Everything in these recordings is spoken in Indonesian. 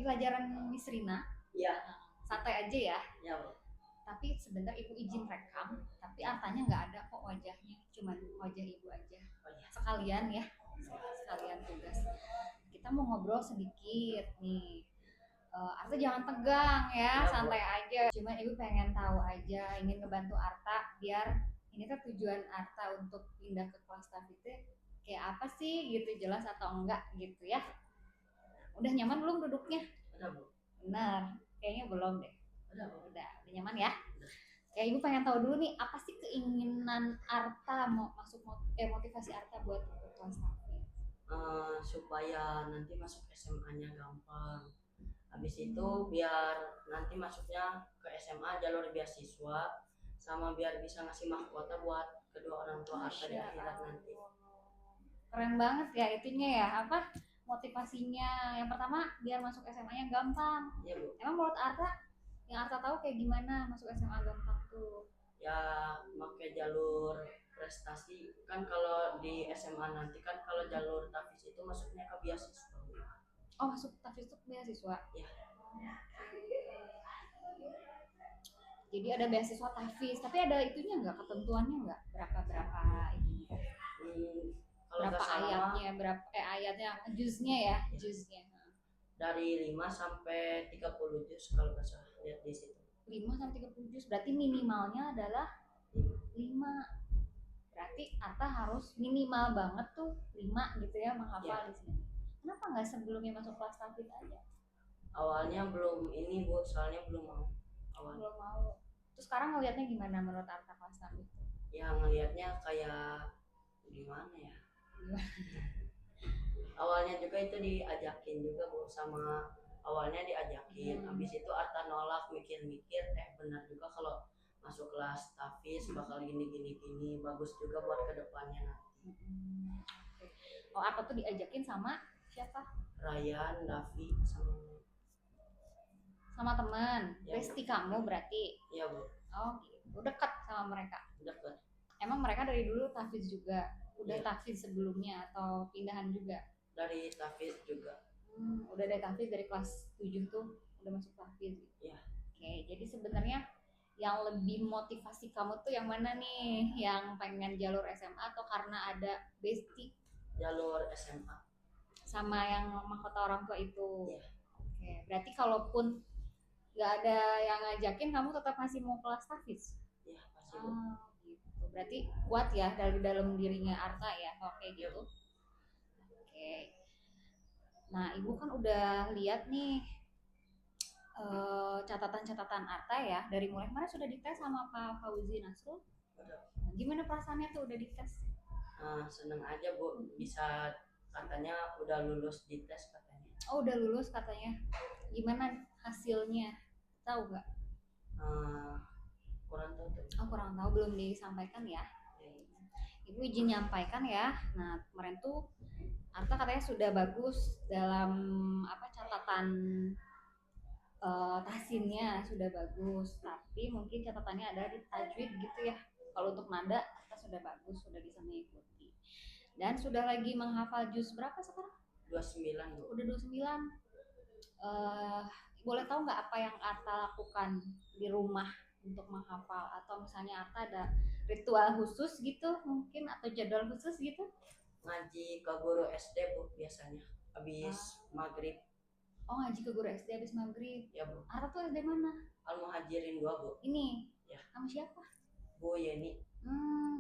pelajaran Miss Rina. Iya. Santai aja ya. Ya, Bu. Tapi sebentar ibu izin rekam, tapi Artanya nggak ada kok wajahnya, cuman wajah ibu aja. Oh, iya. Sekalian ya, sekalian tugas. Kita mau ngobrol sedikit nih. Arta jangan tegang ya, Ya, Bu. santai aja. Cuma ibu pengen tahu aja, ingin ngebantu Arta biar ini kan tujuan Arta untuk pindah ke kelas staff itu kayak apa sih gitu, jelas atau enggak gitu ya. Udah nyaman belum duduknya? Udah, Bu. Benar, kayaknya belum deh. Udah, Bu. Udah nyaman ya? Ya ibu pengen tahu dulu nih, apa sih keinginan Arta mau masuk motivasi Arta buat ke kelas staff? Supaya nanti masuk SMA-nya gampang. Habis itu biar nanti masuknya ke SMA jalur beasiswa, sama biar bisa ngasih mahkota buat kedua orang tua Arta di akhirat nanti. Keren banget ya itunya ya, apa motivasinya. Yang pertama biar masuk SMA-nya gampang. Iya, Bu. Emang menurut Arta, yang Arta tahu kayak gimana masuk SMA gampang tuh? Ya, pakai jalur prestasi. Kan kalau di SMA nanti kan kalau jalur TAFIS itu masuknya ke beasiswa, Bu. Oh, masuk TAFIS itu beasiswa? Ya. Jadi ada beasiswa TAFIS, tapi ada itunya nggak, ketentuannya nggak? Berapa ininya? Kalau Berapa nggak salah ayatnya, berapa ayatnya, juznya ya, juznya. dari 5 sampai 30 juz kalau nggak salah, lihat di situ. 5 sampai 30 juz, berarti minimalnya adalah 5. Berarti Arta harus minimal banget tuh 5 gitu ya, menghafal di sini. Kenapa nggak sebelumnya masuk kelas TAFIS aja? Awalnya belum ini, Bu, soalnya belum mau. Belum mau. Terus sekarang ngelihatnya gimana menurut Arta kelas TAFIS? Ya ngelihatnya kayak gimana ya? Awalnya juga itu diajakin juga, Bu, sama awalnya diajakin. Habis itu Arta nolak, mikir-mikir, benar juga kalau masuk kelas TAFIS bakal gini, bagus juga buat kedepannya nanti. Oh, Arta tuh diajakin sama siapa? Ryan, Davi, sama teman. Ya, Besti kamu berarti? Iya, Bu. Oh gitu, dekat sama mereka? Dekat. Emang mereka dari dulu TAFIS juga? Udah Ya. TAFIS sebelumnya atau pindahan juga? Dari TAFIS juga. Udah dari TAFIS dari kelas 7 tuh udah masuk TAFIS gitu. Ya. Oke, jadi sebenarnya yang lebih motivasi kamu tuh yang mana nih? Yang pengen jalur SMA atau karena ada Besti? Jalur SMA. Sama yang mahkota orang tua itu? Ya. Oke, berarti kalaupun nggak ada yang ngajakin, kamu tetap masih mau kelas TAFIS? Ya, masih, Bu. Gitu. Berarti kuat ya dari dalam dirinya Arta ya kalau kayak gitu. Oke. Nah, Ibu kan udah lihat nih catatan-catatan Arta ya. Dari mulai kemarin sudah dites sama Pak Fauzi Nasrul. Nah, gimana perasaannya tuh udah dites? Seneng aja, Bu, bisa, katanya udah lulus di tes katanya. Oh, udah lulus katanya. Gimana hasilnya? Tahu nggak? Kurang tahu tuh. Oh, kurang tahu, belum disampaikan ya. Ibu izin nyampaikan ya. Nah, kemarin tuh Arta katanya sudah bagus dalam catatan tahsinnya sudah bagus, tapi mungkin catatannya ada di tajwid gitu ya. Kalau untuk nada Arta sudah bagus, sudah bisa mengikuti. Dan sudah lagi menghafal juz berapa sekarang? 29, Bu. Udah 29. Boleh tahu nggak apa yang Arta lakukan di rumah untuk menghafal, atau misalnya Arta ada ritual khusus gitu mungkin, atau jadwal khusus gitu? Ngaji ke guru SD, Bu, biasanya habis maghrib. Oh, ngaji ke guru SD habis maghrib? Ya, Bu. Arta tuh SD mana? Al-Muhajirin 2, Bu. Ini? Ya. Sama siapa? Bu Yeni.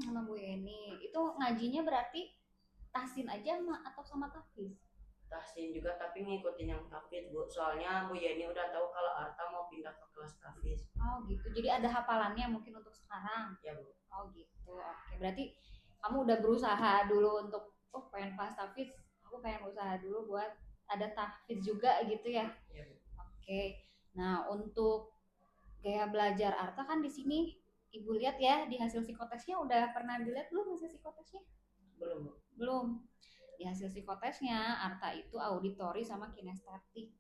Sama Bu Yeni. Itu ngajinya berarti tahsin aja atau sama tahfiz? Tahsin juga, tapi ngikutin yang tahfiz, Bu. Soalnya Bu Yeni udah tahu kalau Arta mau pindah ke kelas tahfiz. Oh gitu, jadi ada hafalannya mungkin untuk sekarang? Ya, Bu. Oh gitu, oke. Berarti kamu udah berusaha dulu untuk, pengen kelas tahfiz, aku pengen usaha dulu buat ada tahfiz juga gitu ya? Ya, Bu. Oke. Nah, untuk gaya belajar Arta kan di sini Ibu lihat ya, di hasil psikotesnya udah pernah dilihat belum hasil psikotesnya? Belum, Bu. Belum. Di hasil psikotesnya Arta itu auditori sama kinestetik.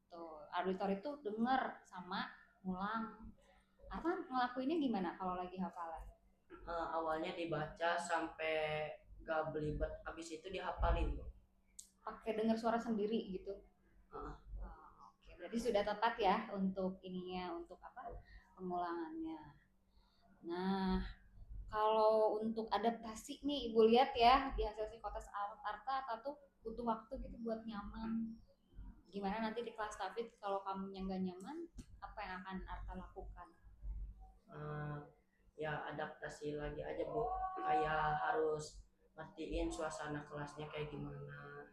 Tuh, auditori itu denger sama ngulang. Arta ngelakuinnya gimana kalau lagi hafalan? Awalnya dibaca sampai gak belibet, habis itu dihafalin, Bu. Pakai dengar suara sendiri gitu? Uh. Oke. Jadi sudah tepat ya untuk ininya, untuk apa, pengulangannya. Nah, kalau untuk adaptasi nih Ibu lihat ya di hasil psikotes Arta tuh butuh waktu gitu buat nyaman. Gimana nanti di kelas Tafid kalau kamu yang gak nyaman, apa yang akan Arta lakukan? Eh, ya adaptasi lagi aja Bu, kayak harus ngertiin suasana kelasnya kayak gimana,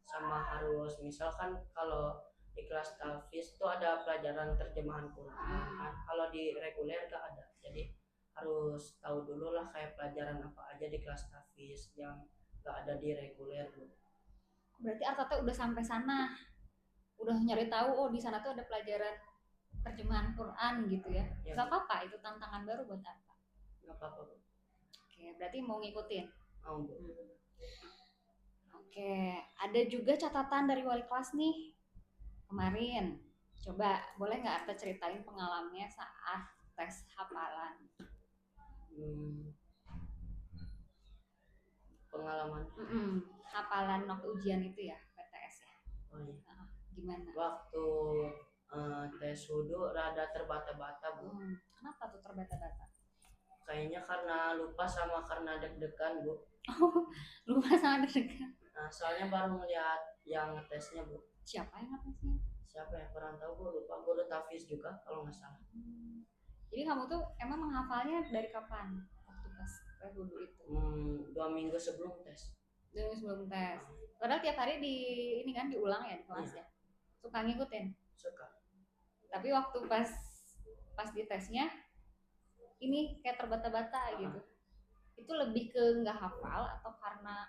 sama harus misalkan kalau di kelas Tafis itu ada pelajaran terjemahan Quran kan, kalau di reguler gak ada, jadi harus tahu dulu lah kayak pelajaran apa aja di kelas Tafis yang gak ada di reguler Bu. Berarti Arta tuh udah sampai sana, udah nyari tahu oh di sana tuh ada pelajaran terjemahan Quran gitu ya. Ya, Gak apa-apa, itu tantangan baru buat Arta. nggak apa-apa Bu. Oke, berarti mau ngikutin. Mau Bu. Oke, ada juga catatan dari wali kelas nih kemarin. Coba boleh nggak Arta ceritain pengalamannya saat tes hafalan? Hmm, pengalaman. Hafalan waktu ujian itu ya, PTS ya. Oh iya. Gimana? Waktu tes wudhu rada terbata-bata Bu. Kenapa tuh terbata-bata? Kayaknya karena lupa sama karena deg-degan Bu. Oh, lupa sama deg-degan. Nah, soalnya baru ngeliat yang ngetesnya Bu. Siapa yang ngetesnya? Siapa ya, kurang tahu Bu, lupa. Guru Tafis juga kalau nggak salah. Jadi kamu tuh emang menghafalnya dari kapan waktu pas tes wudhu itu? 2 minggu sebelum tes. 2 minggu sebelum tes. Padahal tiap hari di ini kan diulang ya di kelas ya. Suka ngikutin? Suka. Tapi waktu pas di tesnya ini kayak terbata-bata gitu. Itu lebih ke nggak hafal atau karena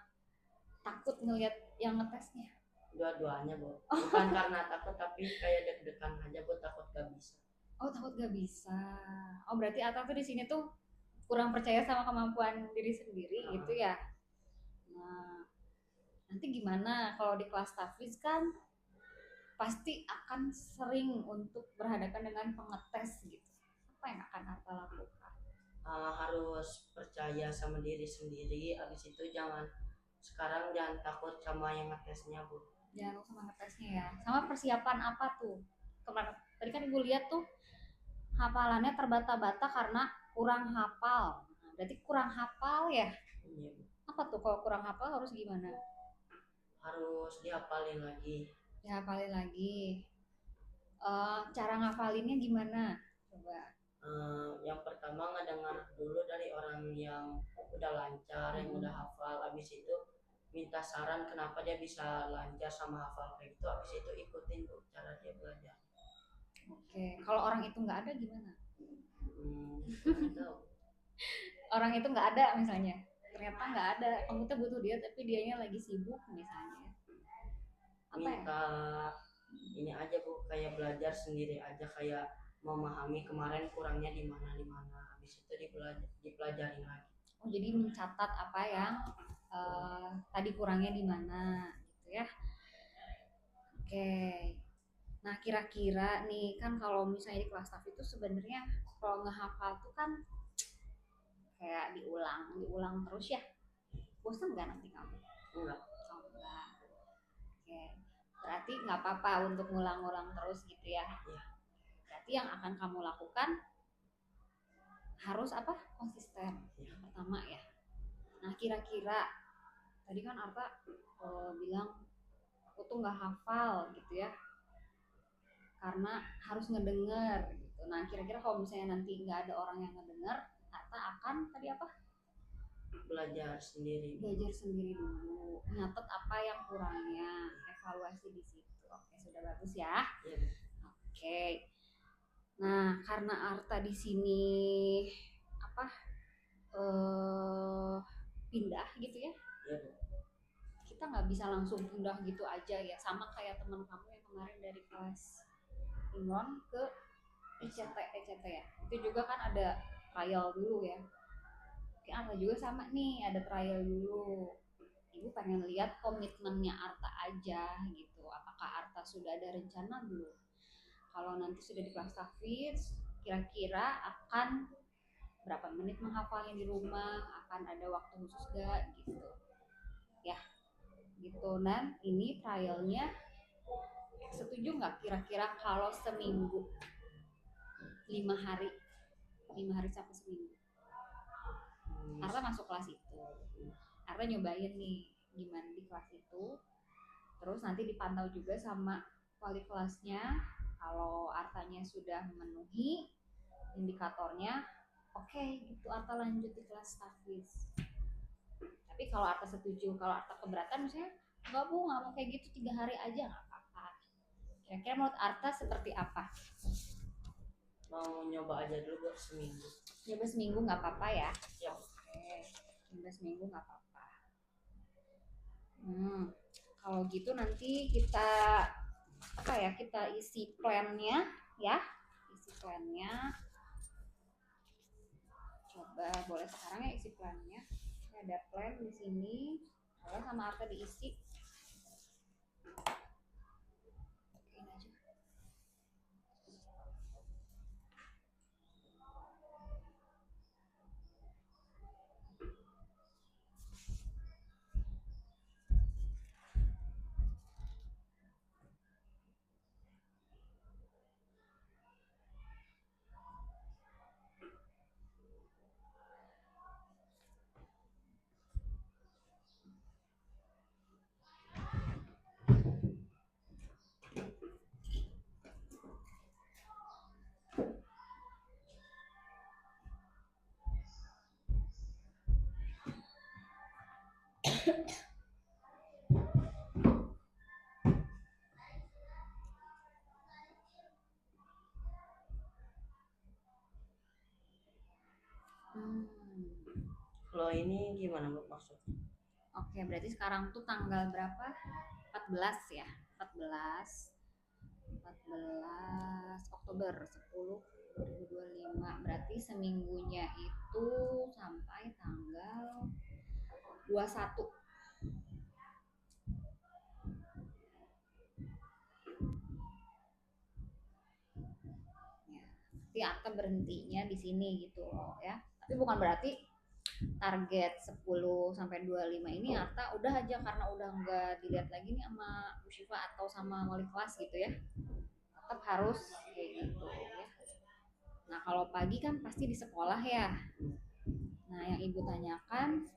takut ngelihat yang ngetesnya? Dua-duanya Bu. Bukan karena takut tapi kayak deg-degan aja Bu, takut gak bisa. Oh, takut gak bisa. Oh, berarti Atta tuh di sini tuh kurang percaya sama kemampuan diri sendiri gitu ya. Nah, nanti gimana kalau di kelas Tafis kan pasti akan sering untuk berhadapan dengan pengetes gitu. Apa yang akan Atta lakukan? Harus percaya sama diri sendiri. Abis itu sekarang jangan takut sama yang ngetesnya Bu. Jangan sama ngetesnya ya. Sama persiapan apa tuh? Kemarin tadi kan Ibu lihat tuh hafalannya terbata-bata karena kurang hafal. Nah, berarti kurang hafal ya? Iya Bu. Apa tuh kalau kurang hafal harus gimana? Harus dihafalin lagi. Dihafalin lagi. Cara ngafalinnya gimana? Coba. Yang pertama ngedengar dulu dari orang yang udah lancar, yang udah hafal. Abis itu minta saran kenapa dia bisa lancar sama hafal kayak gitu. Abis itu ikutin tuh cara dia belajar. Oke, kalau orang itu nggak ada gimana? Tahu. Orang itu nggak ada misalnya, ternyata nggak ada, kamu tuh butuh dia tapi dianya lagi sibuk misalnya. Apa minta ini aja Bu, kayak belajar sendiri aja, kayak memahami kemarin kurangnya di mana habis itu dipelajarin lagi. Oh, jadi mencatat apa yang tadi kurangnya di mana gitu ya. Oke. Nah, kira-kira nih kan kalau misalnya di kelas staff itu sebenarnya kalau ngehafal tuh kan kayak diulang terus ya. Bosan nggak nanti kamu? Enggak. Oh, enggak. Oke. Berarti nggak apa-apa untuk ngulang-ulang terus gitu ya. Iya. Berarti yang akan kamu lakukan harus apa? Konsisten. Iya. Pertama ya. Nah, kira-kira tadi kan Arta bilang aku tuh nggak hafal gitu ya. Karena harus ngedenger gitu. Nah, kira-kira kalau misalnya nanti nggak ada orang yang ngedenger, Arta akan tadi apa? Belajar sendiri Dulu, nyatet apa yang kurangnya, evaluasi di situ. Oke, sudah bagus ya. Ya. Oke. Nah, karena Arta di sini apa pindah gitu ya? Ya. Kita nggak bisa langsung pindah gitu aja ya. Sama kayak teman kamu yang kemarin dari kelas Imron ke ECT ya. Itu juga kan ada trial dulu ya. Oke, Arta juga sama nih, ada trial dulu. Ibu pengen lihat komitmennya Arta aja gitu. Apakah Arta sudah ada rencana belum? Kalau nanti sudah di kelas tahfiz, kira-kira akan berapa menit menghafalnya di rumah? Akan ada waktu khusus gak gitu? Ya, gitu. Dan ini trialnya setuju nggak kira-kira kalau seminggu 5 hari 5 hari sampai seminggu Arta masuk kelas itu, Arta nyobain nih gimana di kelas itu, terus nanti dipantau juga sama wali kelasnya. Kalau Artanya sudah memenuhi indikatornya, oke, gitu Arta lanjut di kelas staffis. Tapi kalau Arta setuju, kalau Arta keberatan misalnya nggak bu, nggak mau kayak gitu 3 hari aja nggak apa-apa. Kira-kira menurut Arta seperti apa? Mau nyoba aja dulu buat seminggu. Nyoba seminggu nggak apa-apa ya? Ya. Oke, nyoba seminggu nggak apa-apa. Kalau gitu nanti kita apa ya, kita isi plannya ya, isi plannya. Coba boleh sekarang ya isi plannya. Ada plan di sini, boleh sama Arta diisi. Ini aja. Kalau ini gimana bu maksudnya? Oke, berarti sekarang tuh tanggal berapa? 14 ya? 14 Oktober 10 2025. Berarti seminggunya itu sampai tanggal 21. Ya, nanti Arta berhentinya di sini gitu loh ya. Tapi bukan berarti target 10 sampai 25 ini Arta udah aja karena udah nggak dilihat lagi nih sama Bu Syifa atau sama wali kelas gitu ya. Tetap harus kayak gitu ya. Nah, kalau pagi kan pasti di sekolah ya. Nah, yang Ibu tanyakan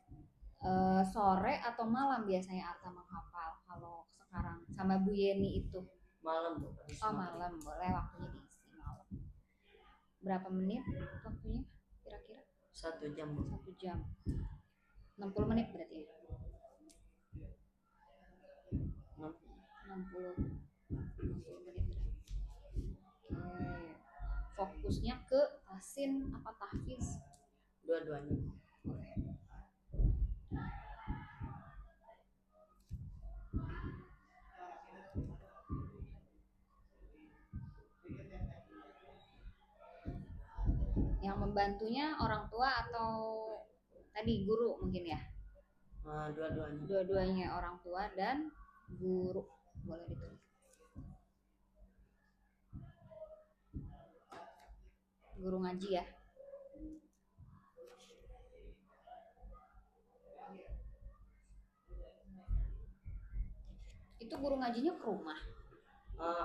sore atau malam biasanya Arta menghafal kalau sekarang sama Bu Yeni itu? Malam bu. Oh, malam, boleh waktunya diisi malam. Berapa menit waktunya kira-kira? 1 jam bu. 1 jam. 60 menit berarti ya? 60 menit berarti. Oke. Fokusnya ke tasin apa tahfiz? Dua-duanya. Oke. Yang membantunya orang tua atau tadi guru mungkin ya? Dua-duanya. Dua-duanya, orang tua dan guru, boleh ditulis. Guru ngaji ya? Itu guru ngajinya ke rumah?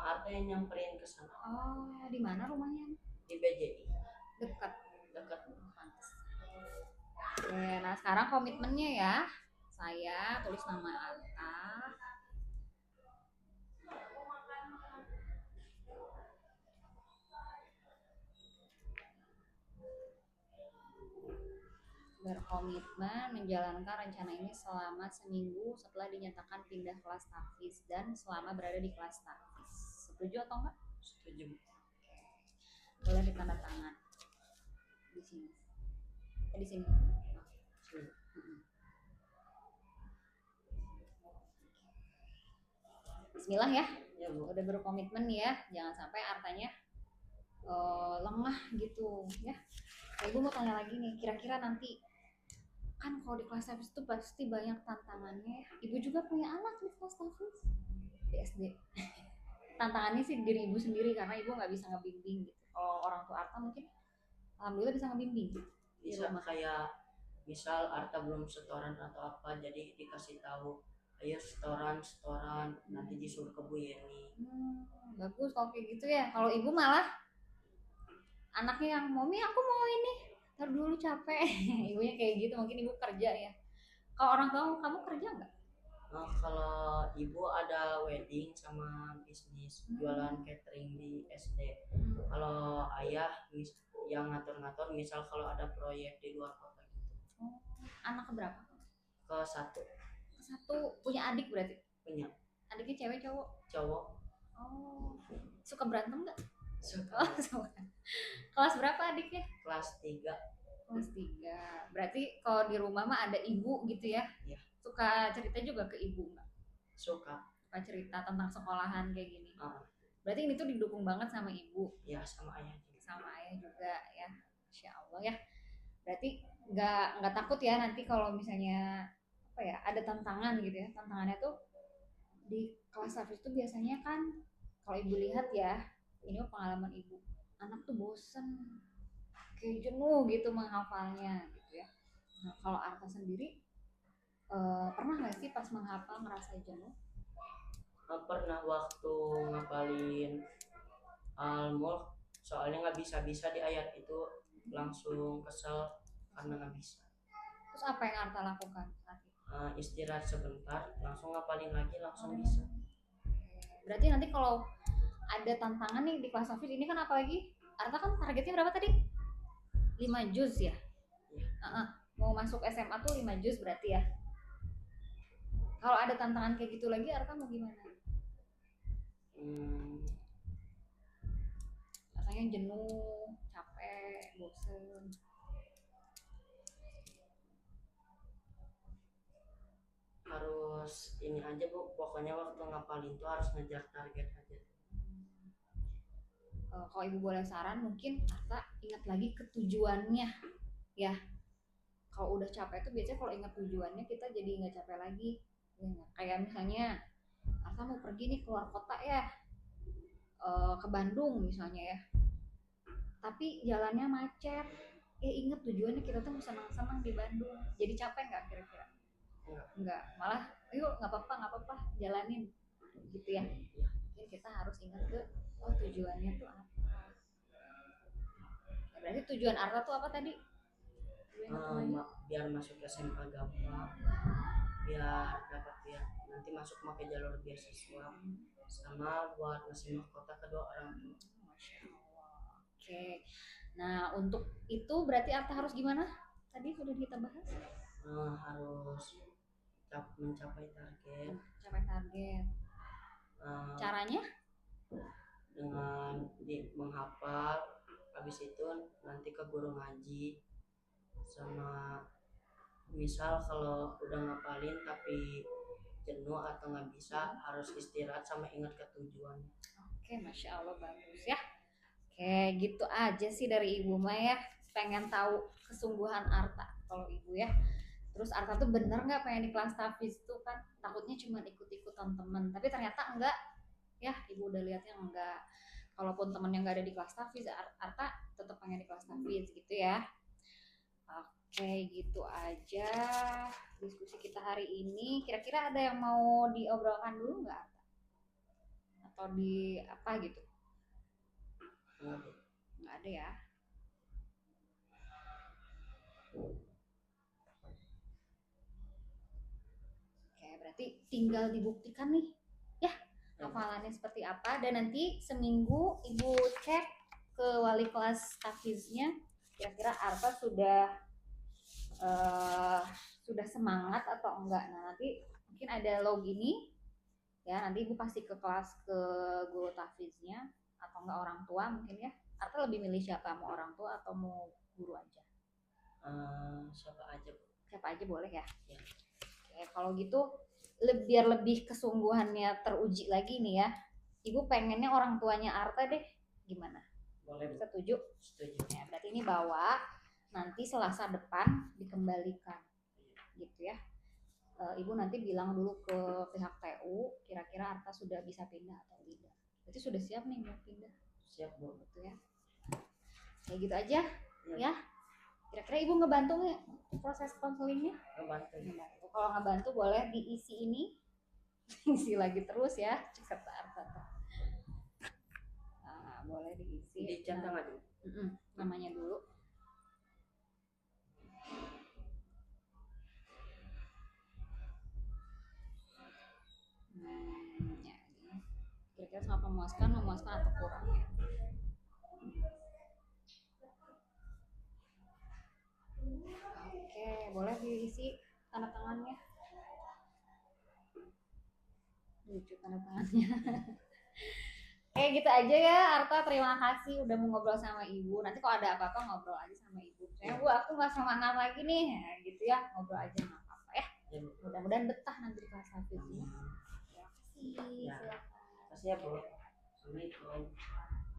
Arta yang nyamperin ke sana. Oh, di mana rumahnya? Di BJI. Dekat. Dekat. Pantes. Oke, nah sekarang komitmennya ya. Saya tulis nama Arta. Berkomitmen menjalankan rencana ini selama seminggu setelah dinyatakan pindah kelas tahfiz dan selama berada di kelas tahfiz. Setuju atau enggak? Setuju. Boleh ditanda tangan di sini. Di sini. Bismillah ya. Ya bu. Udah berkomitmen ya, jangan sampai Artanya lengah gitu ya. Ibu mau tanya lagi nih, kira-kira nanti kan kalau di kelas tahfiz itu pasti banyak tantangannya. Ibu juga punya anak di kelas tahfiz di SD. Tantangannya sih diri ibu sendiri karena ibu nggak bisa ngebimbing gitu. Kalau orang tua Arta mungkin alhamdulillah bisa ngebimbing Bisa kayak misal Arta belum setoran atau apa, jadi dikasih tahu ayo setoran nanti disuruh ke Bu Yeni. Bagus kalau kayak gitu ya. Kalau ibu malah anaknya yang mami aku mau ini, ntar dulu capek. Ibunya kayak gitu, mungkin ibu kerja ya. Kalau orang tua kamu kerja nggak? Kalau ibu ada wedding sama bisnis jualan catering di SD. Kalau ayah yang ngatur-ngatur, misal kalau ada proyek di luar kota gitu. Anak keberapa? Ke satu. Satu. Punya adik berarti? Punya. Adiknya cewek cowok? Cowok. Oh, suka berantem nggak? Suka. Oh, suka. Kelas berapa adiknya? Kelas 3. Kelas 3. Berarti kalau di rumah mah ada ibu gitu ya? Iya. Suka cerita juga ke ibu nggak? Suka. Suka cerita tentang sekolahan kayak gini. Berarti ini tuh didukung banget sama ibu? Iya, sama ayah juga. Sama ayah juga ya. Masya Allah ya. Berarti nggak takut ya nanti kalau misalnya apa ya, ada tantangan gitu ya. Tantangannya tuh di kelas Hafiz tuh biasanya kan kalau ibu lihat ya, ini pengalaman ibu, anak tuh bosen, kayak jenuh gitu menghafalnya gitu ya. Nah kalau Arta sendiri pernah nggak sih pas menghafal ngerasa jenuh? Pernah waktu ngapalin Al-Mulk, soalnya nggak bisa di ayat itu, langsung kesel karena nggak bisa. Terus apa yang Arta lakukan saat itu? Istirahat sebentar, langsung ngapalin lagi, langsung bisa. Berarti nanti kalau ada tantangan nih di kelas Hafiz ini kan, apalagi Arta kan targetnya berapa tadi? 5 juz ya? Iya. Mau masuk SMA tuh 5 juz berarti ya? Kalau ada tantangan kayak gitu lagi, Arta mau gimana? Rasanya jenuh, capek, bosen. Harus ini aja Bu, pokoknya waktu ngapalin tuh harus ngejar target aja. Kalau ibu boleh saran, mungkin Arta ingat lagi ke tujuannya ya. Kalau udah capek tuh biasanya kalau ingat tujuannya kita jadi nggak capek lagi ya. Kayak misalnya Arta mau pergi nih keluar kota ya, ke Bandung misalnya ya, tapi jalannya macet, inget tujuannya kita tuh mau senang-senang di Bandung, jadi capek nggak kira-kira? Nggak, malah yuk nggak apa-apa jalanin gitu ya. Mungkin kita harus ingat ke tujuannya tuh apa. Berarti tujuan Arta tuh apa tadi? Biar masuk SMA gampang, biar dapat ya nanti masuk pakai jalur beasiswa, sama buat ngasih mahkota kedua orang tua. Masya Allah. Oke. Nah untuk itu berarti Arta harus gimana? Tadi sudah kita bahas. Harus mencapai target. Mencapai target. Caranya? Dengan menghafal, habis itu nanti ke guru ngaji, sama misal kalau udah ngapalin tapi jenuh atau nggak bisa, harus istirahat sama ingat ke tujuan. Oke, Masya Allah, bagus ya. Oke, gitu aja sih dari Ibu Maya. Pengen tahu kesungguhan Arta kalau Ibu ya. Terus Arta tuh bener nggak pengen di kelas Hafiz tuh kan? Takutnya cuma ikut-ikutan temen, tapi ternyata enggak ya. Ibu udah lihatnya enggak. Kalaupun temen yang nggak ada di kelas Hafiz, Arta tetap pengen di kelas Hafiz gitu ya. Oke, gitu aja diskusi kita hari ini. Kira-kira ada yang mau diobrolkan dulu nggak? Atau di apa gitu? Nggak ada ya. Oke, berarti tinggal dibuktikan nih ya hafalannya seperti apa, dan nanti seminggu Ibu cek ke wali kelas Hafiznya, kira-kira Arta sudah semangat atau enggak. Nah nanti mungkin ada log ini ya, nanti Ibu pasti ke kelas ke guru Hafiznya atau enggak orang tua mungkin ya. Arta lebih milih siapa, mau orang tua atau mau guru aja? Siapa aja boleh ya. Oke, kalau gitu biar lebih kesungguhannya teruji lagi nih ya, Ibu pengennya orang tuanya Arta deh gimana? Boleh. Setuju? Setuju. Ya, berarti ini bawa nanti Selasa depan dikembalikan gitu ya. Ibu nanti bilang dulu ke pihak TU kira-kira Arta sudah bisa pindah atau tidak. Berarti sudah siap nih mau pindah? Siap Bu. Gitu ya. Kayak gitu aja ya. Kira-kira Ibu ngebantu nggak proses konselingnya? Ngebantu. Kalau ngebantu boleh diisi ini Isi lagi terus ya, kata Arta. Nah, boleh diisi. Dicatat nggak dulu? Namanya dulu. Ya, kira-kira sangat memuaskan atau kurang ya? Oke, boleh diisi tanda tangannya. Lucu tanda tangannya. Oke, gitu aja ya Arta, terima kasih udah mau ngobrol sama ibu. Nanti kalau ada apa-apa ngobrol aja sama ibu. Saya bu, aku nggak semangat lagi nih, ya, gitu ya, ngobrol aja nggak apa-apa ya. Mudah-mudahan betah nanti di kelas 1 ini. Terima kasih. Ya. Silakan. Kasih ya Bu. Assalamualaikum.